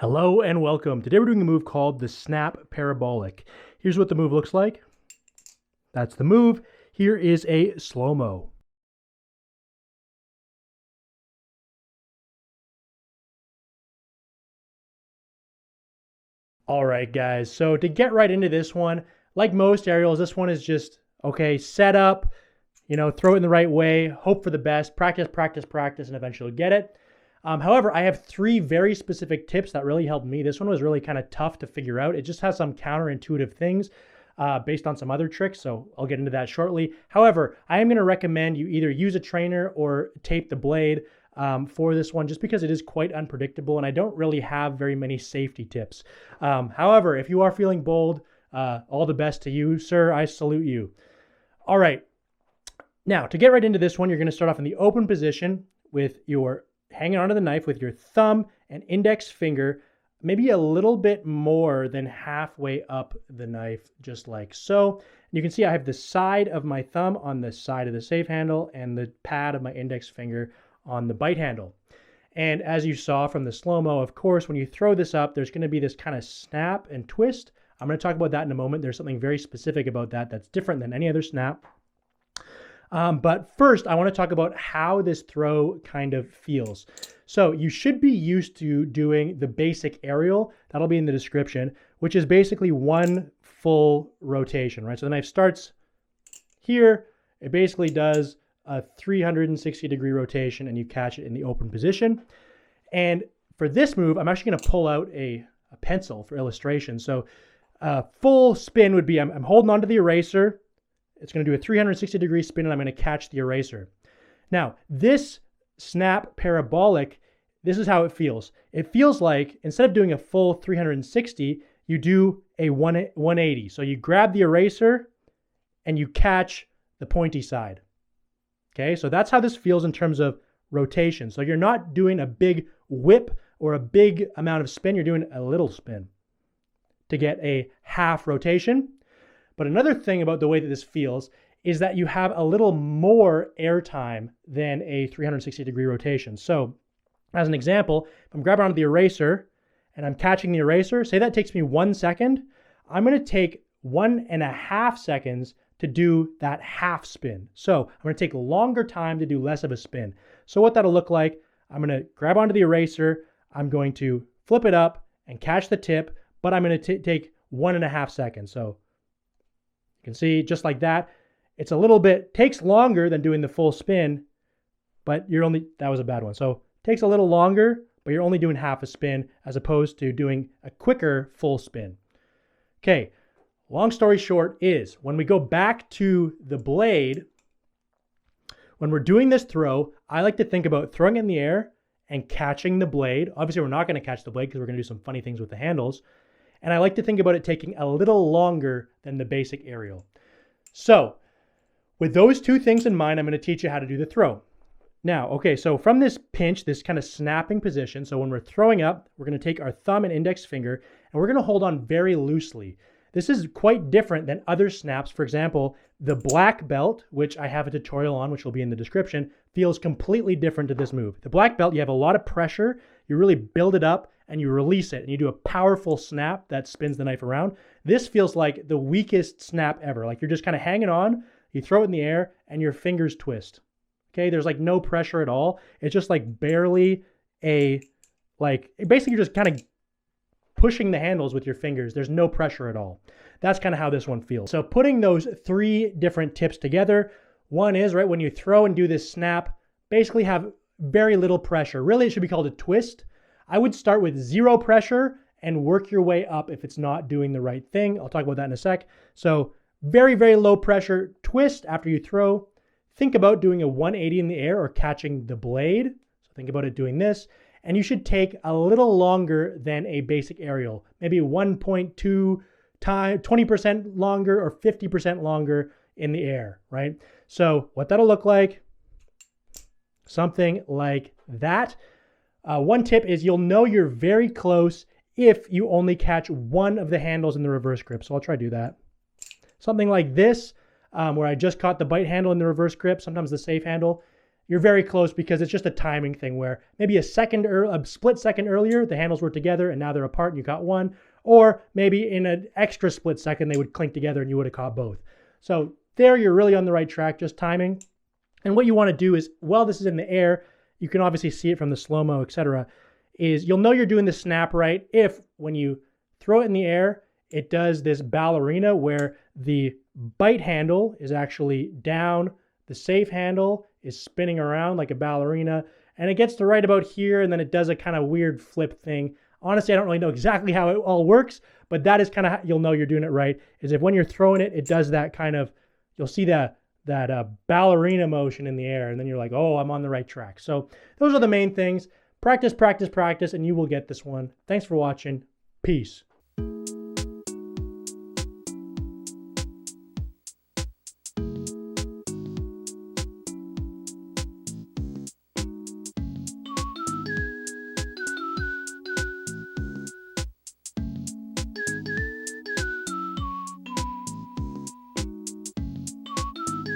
Hello and welcome. Today we're doing a move called the Snap Parabolic. Here's what the move looks like. That's the move. Here is a slow-mo. All right, guys. So to get right into this one, like most aerials, this one is just, okay, set up, throw it in the right way, hope for the best, practice, practice, practice, and eventually get it. However, I have three very specific tips that really helped me. This one was really kind of tough to figure out. It just has some counterintuitive things based on some other tricks, so I'll get into that shortly. However, I am going to recommend you either use a trainer or tape the blade for this one, just because it is quite unpredictable and I don't really have very many safety tips. However, if you are feeling bold, all the best to you, sir. I salute you. All right. Now, to get right into this one, you're going to start off in the open position with your hanging onto the knife with your thumb and index finger, maybe a little bit more than halfway up the knife, just like so. And you can see I have the side of my thumb on the side of the safe handle and the pad of my index finger on the bite handle. And as you saw from the slow-mo, of course, when you throw this up, there's going to be this kind of snap and twist. I'm going to talk about that in a moment. There's something very specific about that that's different than any other snap. But first, I want to talk about how this throw kind of feels. So you should be used to doing the basic aerial. That'll be in the description, which is basically one full rotation, right? So the knife starts here. It basically does a 360-degree rotation, and you catch it in the open position. And for this move, I'm actually going to pull out a pencil for illustration. So full spin would be I'm holding onto the eraser. It's going to do a 360-degree spin, and I'm going to catch the eraser. Now, this snap parabolic, this is how it feels. It feels like instead of doing a full 360, you do a 180. So you grab the eraser and you catch the pointy side. Okay, so that's how this feels in terms of rotation. So you're not doing a big whip or a big amount of spin. You're doing a little spin to get a half rotation. But another thing about the way that this feels is that you have a little more air time than a 360-degree rotation. So as an example, if I'm grabbing onto the eraser and I'm catching the eraser, say that takes me 1 second, I'm going to take 1.5 seconds to do that half spin. So I'm going to take a longer time to do less of a spin. So what that'll look like, I'm going to grab onto the eraser, I'm going to flip it up and catch the tip, but I'm going to take 1.5 seconds. So you can see just like that. It's a little bit, takes longer than doing the full spin, but that was a bad one. So it takes a little longer, but you're only doing half a spin as opposed to doing a quicker full spin. Okay, long story short is when we go back to the blade, when we're doing this throw, I like to think about throwing it in the air and catching the blade. Obviously, we're not going to catch the blade because we're going to do some funny things with the handles. And I like to think about it taking a little longer than the basic aerial. So with those two things in mind, I'm going to teach you how to do the throw. Now, okay, so from this pinch, this kind of snapping position, so when we're throwing up, we're going to take our thumb and index finger, and we're going to hold on very loosely. This is quite different than other snaps. For example, the black belt, which I have a tutorial on, which will be in the description, feels completely different to this move. The black belt, you have a lot of pressure, you really build it up, and you release it, and you do a powerful snap that spins the knife around. This feels like the weakest snap ever. Like you're just kind of hanging on, you throw it in the air, and your fingers twist. Okay, there's like no pressure at all. It's just like barely basically you're just kind of pushing the handles with your fingers. There's no pressure at all. That's kind of how this one feels. So putting those three different tips together, one is, right, when you throw and do this snap, basically have very little pressure. Really, it should be called a twist. I would start with 0 pressure and work your way up if it's not doing the right thing. I'll talk about that in a sec. So very, very low pressure twist after you throw. Think about doing a 180 in the air or catching the blade. So think about it doing this. And you should take a little longer than a basic aerial, maybe 1.2 times, 20% longer or 50% longer in the air, right? So what that'll look like, something like that. One tip is you'll know you're very close if you only catch one of the handles in the reverse grip. So I'll try to do that. Something like this, where I just caught the bite handle in the reverse grip, sometimes the safe handle. you're very close because it's just a timing thing where maybe a split second earlier, the handles were together and now they're apart and you caught one. Or maybe in an extra split second, they would clink together and you would have caught both. So there you're really on the right track, just timing. And what you want to do is, while this is in the air, you can obviously see it from the slow-mo, etc., is you'll know you're doing the snap right if when you throw it in the air, it does this ballerina where the bite handle is actually down, the safe handle is spinning around like a ballerina, and it gets to right about here, and then it does a kind of weird flip thing. Honestly, I don't really know exactly how it all works, but that is kind of how you'll know you're doing it right, is if when you're throwing it, it does that kind of, you'll see that ballerina motion in the air, and then you're like, oh, I'm on the right track. So those are the main things. Practice, practice, practice, and you will get this one. Thanks for watching. Peace.